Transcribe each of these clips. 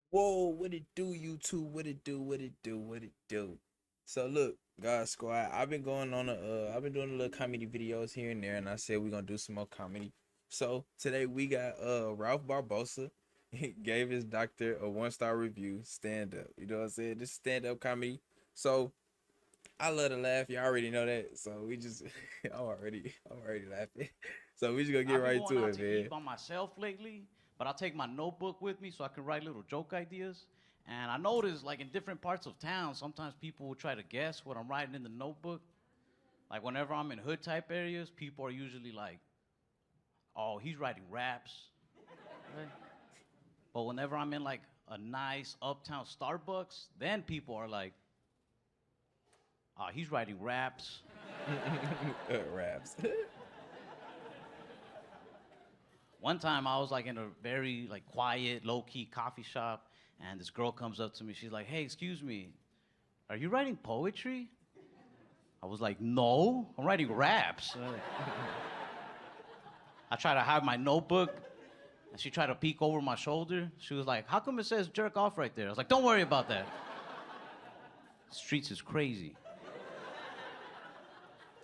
Whoa, what it do, YouTube? What it do? What it do? What it do? So look, God Squad, I've been doing a little comedy videos here and there, and I said we're gonna do some more comedy. So today we got Ralph Barbosa. He gave his doctor a 1-star review, stand up. You know what I'm saying? Just stand up comedy. So I love to laugh. You already know that. So we just I'm already laughing. So we just gonna get I've been right going to out it, to eat man. by myself lately, but I'll take my notebook with me so I can write little joke ideas. And I notice, like in different parts of town, sometimes people will try to guess what I'm writing in the notebook. Like whenever I'm in hood type areas, people are usually like, "Oh, he's writing raps." Right? But whenever I'm in like a nice uptown Starbucks, then people are like, "Oh, he's writing raps." Raps. One time I was like in a very like quiet, low key coffee shop, and this girl comes up to me. She's like, "Hey, excuse me, are you writing poetry?" I was like, "No, I'm writing raps." I tried to hide my notebook, and she tried to peek over my shoulder. She was like, "How come it says jerk off right there?" I was like, "Don't worry about that. Streets is crazy.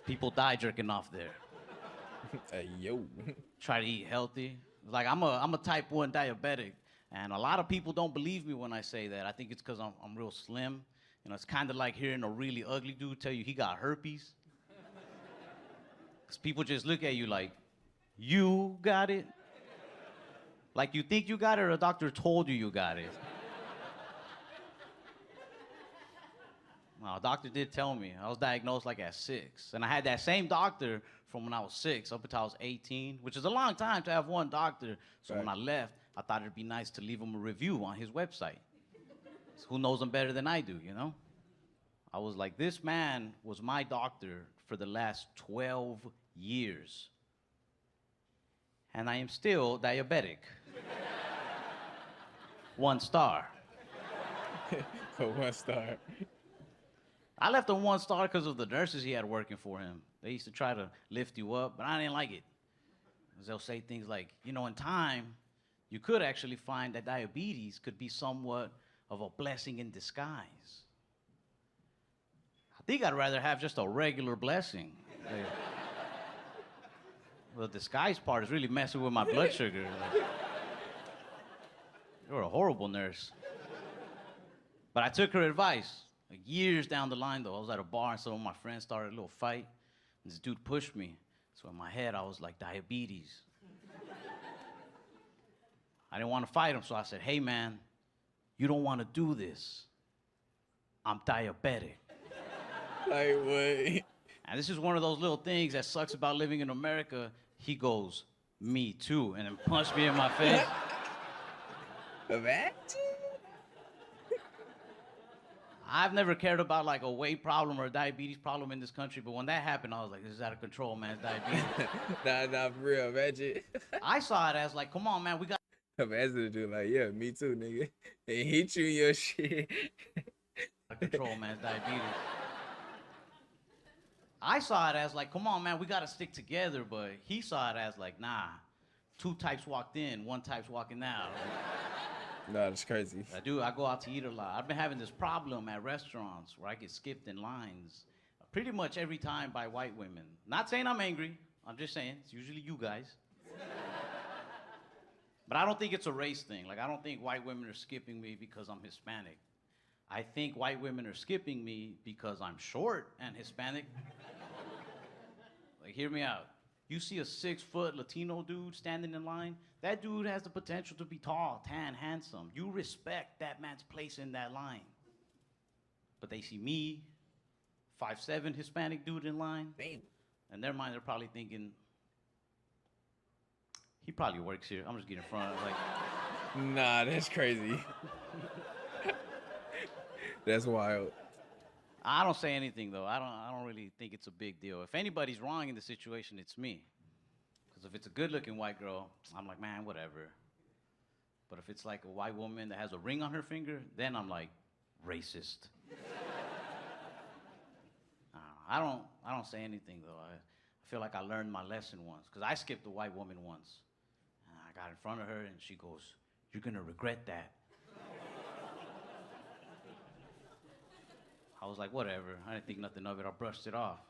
People die jerking off there." Hey yo. Try to eat healthy. Like I'm a type 1 diabetic, and a lot of people don't believe me when I say that. I think it's because I'm real slim. You know, it's kind of like hearing a really ugly dude tell you he got herpes. Because people just look at you like, you got it? Like you think you got it or a doctor told you got it? Well, a doctor did tell me. I was diagnosed like at 6. And I had that same doctor from when I was 6 up until I was 18, which is a long time to have one doctor. So when Right. I left, I thought it'd be nice to leave him a review on his website. So who knows him better than I do, you know? I was like, this man was my doctor for the last 12 years. And I am still diabetic. 1 star. For 1 star. I left him 1 star because of the nurses he had working for him. They used to try to lift you up, but I didn't like it. 'Cause they'll say things like, you know, in time, you could actually find that diabetes could be somewhat of a blessing in disguise. I think I'd rather have just a regular blessing. Like, the disguise part is really messing with my blood sugar. Like, you're a horrible nurse. But I took her advice. Like years down the line, though, I was at a bar and some of my friends started a little fight. And this dude pushed me. So in my head, I was like, diabetes. I didn't want to fight him, so I said, hey, man, you don't want to do this. I'm diabetic. Like what? And this is one of those little things that sucks about living in America. He goes, me too, and then punched me in my face. Imagine. I've never cared about like a weight problem or a diabetes problem in this country, but when that happened, I was like, this is out of control, man. It's diabetes. Nah, for real. Imagine. I saw it as like, come on, man, we got Imagine the dude like, yeah, me too, nigga. And hit you in your shit. out of control, man. It's diabetes. I saw it as like, come on, man, we got to stick together, but he saw it as like, nah, 2 types walked in, 1 type's walking out. Nah, that's crazy. I do. I go out to eat a lot. I've been having this problem at restaurants where I get skipped in lines pretty much every time by white women. Not saying I'm angry. I'm just saying it's usually you guys. But I don't think it's a race thing. Like I don't think white women are skipping me because I'm Hispanic. I think white women are skipping me because I'm short and Hispanic. Like hear me out. You see a 6 foot Latino dude standing in line, that dude has the potential to be tall, tan, handsome. You respect that man's place in that line. But they see me, 5'7" Hispanic dude in line. Damn. In their mind, they're probably thinking, he probably works here. I'm just getting in front. Like, Nah, that's crazy. That's wild. I don't say anything though. I don't really think it's a big deal. If anybody's wrong in the situation, it's me. Because if it's a good-looking white girl, I'm like, man, whatever. But if it's like a white woman that has a ring on her finger, then I'm like, racist. I don't say anything though. I feel like I learned my lesson once because I skipped a white woman once. And I got in front of her and she goes, "You're gonna regret that." I was like, whatever. I didn't think nothing of it. I brushed it off.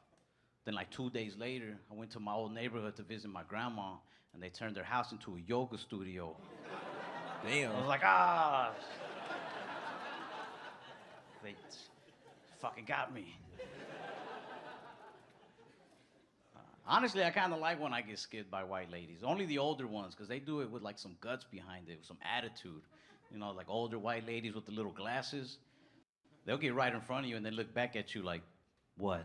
Then like 2 days later, I went to my old neighborhood to visit my grandma, and they turned their house into a yoga studio. Damn. I was like, ah. They fucking got me. Honestly, I kind of like when I get skid by white ladies. Only the older ones, because they do it with like some guts behind it, with some attitude. You know, like older white ladies with the little glasses. They'll get right in front of you and then look back at you like, what?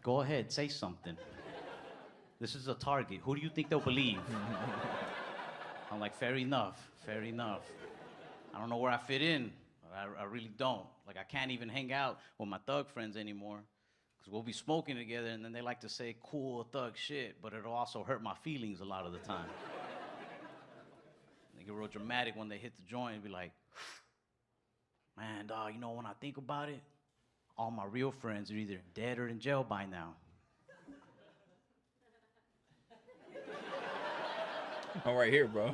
Go ahead, say something. This is a target. Who do you think they'll believe? I'm like, fair enough, fair enough. I don't know where I fit in. I really don't. Like, I can't even hang out with my thug friends anymore. Because we'll be smoking together, and then they like to say cool thug shit, but it'll also hurt my feelings a lot of the time. They get real dramatic when they hit the joint and be like, man, dog, you know, when I think about it, all my real friends are either dead or in jail by now. I'm right here, bro.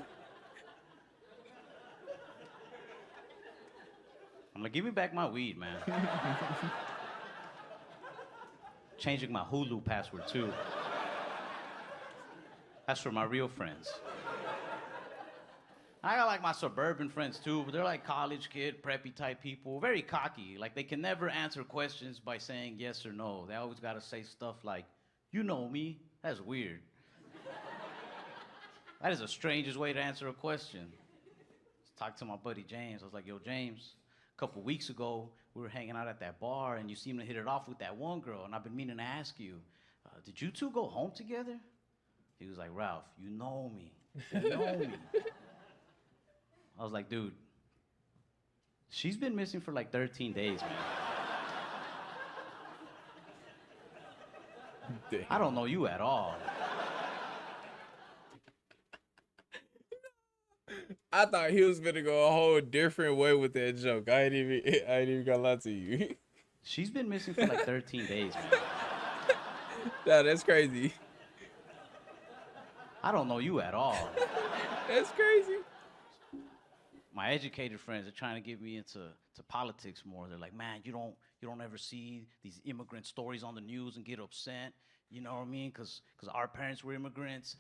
I'm like, give me back my weed, man. Changing my Hulu password, too. That's for my real friends. I got like my suburban friends, too, but they're like college kid, preppy type people, very cocky. Like, they can never answer questions by saying yes or no. They always got to say stuff like, you know me. That's weird. That is the strangest way to answer a question. Talked to my buddy James. I was like, yo, James, a couple weeks ago, we were hanging out at that bar, and you seemed to hit it off with that one girl, and I've been meaning to ask you, did you two go home together? He was like, Ralph, you know me. You know me. I was like, dude, she's been missing for like 13 days, man. Damn. I don't know you at all. I thought he was gonna go a whole different way with that joke. I ain't even gonna lie to you. She's been missing for like 13 days, man. Nah, that's crazy. I don't know you at all. That's crazy. My educated friends are trying to get me into politics more. They're like, man, you don't ever see these immigrant stories on the news and get upset. You know what I mean? Because our parents were immigrants.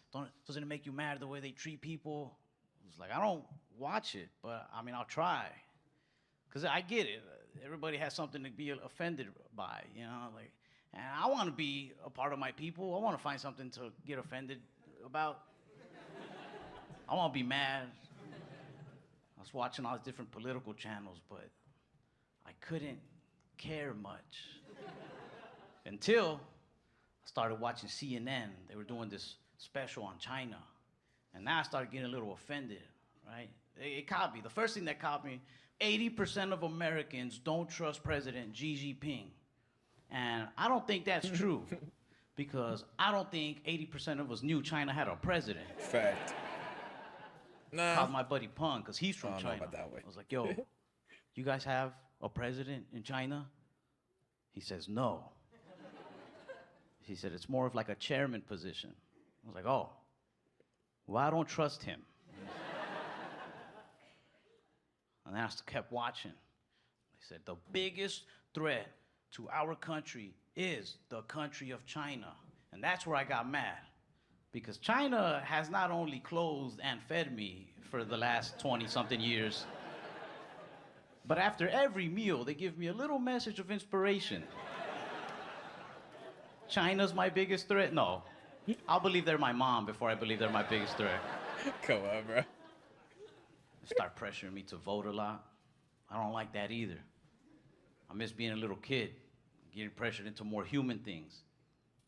Doesn't it make you mad the way they treat people? It's like, I don't watch it, but I mean, I'll try. Because I get it. Everybody has something to be offended by, you know? Like, and I want to be a part of my people. I want to find something to get offended about. I want to be mad. I was watching all these different political channels, but I couldn't care much. Until I started watching CNN. They were doing this special on China. And now I started getting a little offended, right? It caught me. The first thing that caught me, 80% of Americans don't trust President Xi Jinping. And I don't think that's true, because I don't think 80% of us knew China had a president. Fact. Nah. Called my buddy Peng, because he's from I don't know China. about that way. I was like, yo, you guys have a president in China? He says, no. He said, it's more of like a chairman position. I was like, oh, well, I don't trust him. And I just kept watching. He said, the biggest threat to our country is the country of China. And that's where I got mad. Because China has not only clothed and fed me for the last 20-something years, but after every meal, they give me a little message of inspiration. China's my biggest threat? No. I'll believe they're my mom before I believe they're my biggest threat. Come on, bro. Start pressuring me to vote a lot. I don't like that either. I miss being a little kid, getting pressured into more human things,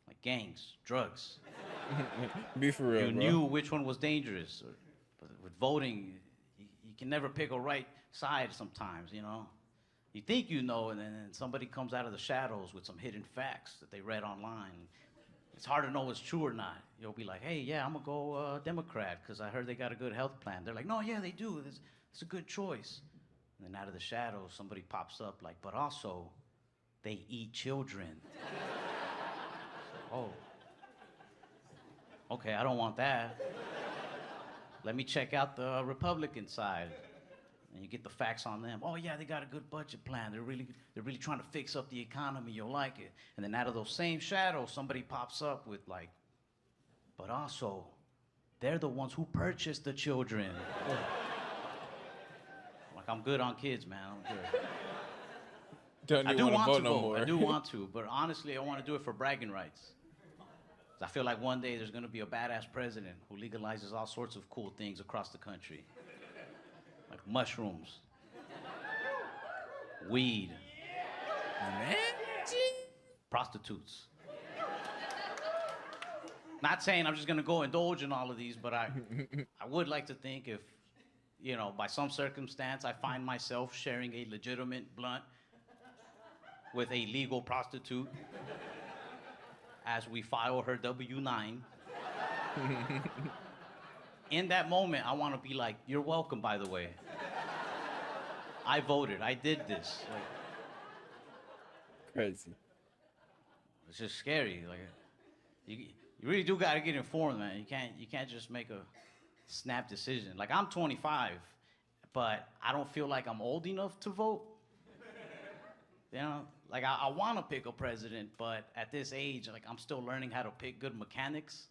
like gangs, drugs. Be for real, You bro. knew which one was dangerous. But with voting, you can never pick a right side sometimes, you know? You think you know, and then somebody comes out of the shadows with some hidden facts that they read online. It's hard to know what's true or not. You'll be like, hey, yeah, I'm gonna go Democrat because I heard they got a good health plan. They're like, no, yeah, they do. It's a good choice. And then out of the shadows, somebody pops up like, but also, they eat children. Oh. Okay, I don't want that. Let me check out the Republican side. and you get the facts on them. Oh yeah, they got a good budget plan. They're really trying to fix up the economy. You'll like it. And then out of those same shadows, somebody pops up with like, but also, they're the ones who purchased the children. Like, I'm good on kids, man. I'm good. Don't I even do want to want vote to no vote. more. I do want to, but honestly, I want to do it for bragging rights. 'Cause I feel like one day there's gonna be a badass president who legalizes all sorts of cool things across the country, like mushrooms, weed, Man, prostitutes. Not saying I'm just gonna go indulge in all of these, but I would like to think if, by some circumstance I find myself sharing a legitimate blunt with a legal prostitute as we file her W-9. In that moment, I want to be like, you're welcome, by the way. I voted. I did this. Like, crazy. it's just scary. Like, you really do got to get informed, man. You can't just make a snap decision. Like, I'm 25, but I don't feel like I'm old enough to vote. Like, I want to pick a president, but at this age, like, I'm still learning how to pick good mechanics.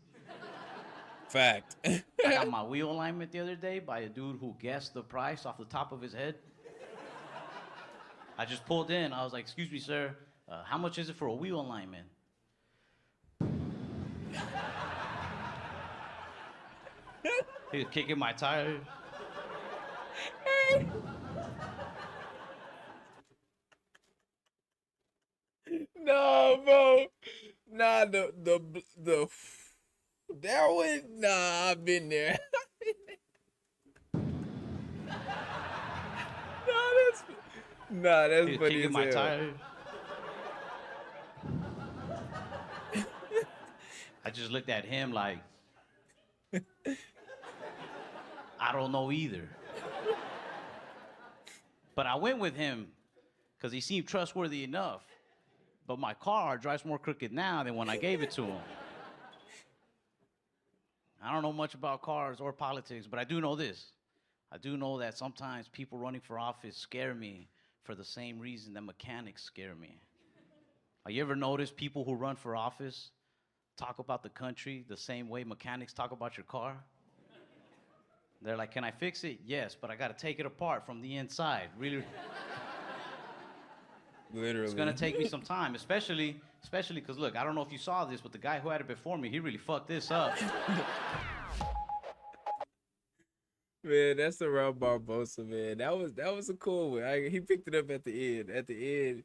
Fact. I got my wheel alignment the other day by a dude who guessed the price off the top of his head. I just pulled in. I was like, excuse me, sir, how much is it for a wheel alignment? He was kicking my tires. No, bro. Nah, the that one. Nah, I've been there. That's He was funny kicking as my hell. tires. I just looked at him like, I don't know either. But I went with him because he seemed trustworthy enough. But my car drives more crooked now than when I gave it to him. I don't know much about cars or politics, but I do know this. I do know that sometimes people running for office scare me for the same reason that mechanics scare me. Have you ever noticed people who run for office talk about the country the same way mechanics talk about your car? They're like, can I fix it? Yes, but I got to take it apart from the inside. Really, Literally. it's going to take me some time, especially because, look, I don't know if you saw this, but the guy who had it before me, he really fucked this up. Man, that's around Barbosa, man. That was a cool one. He picked it up at the end. At the end,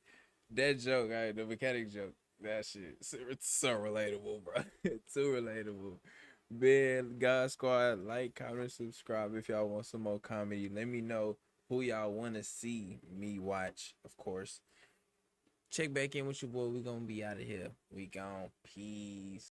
that joke, the mechanic joke, that shit, it's so relatable, bro. It's so relatable. Man, God Squad, like, comment, subscribe if y'all want some more comedy. Let me know who y'all want to see me watch, of course. Check back in with your boy. We gonna be out of here. We gone. Peace.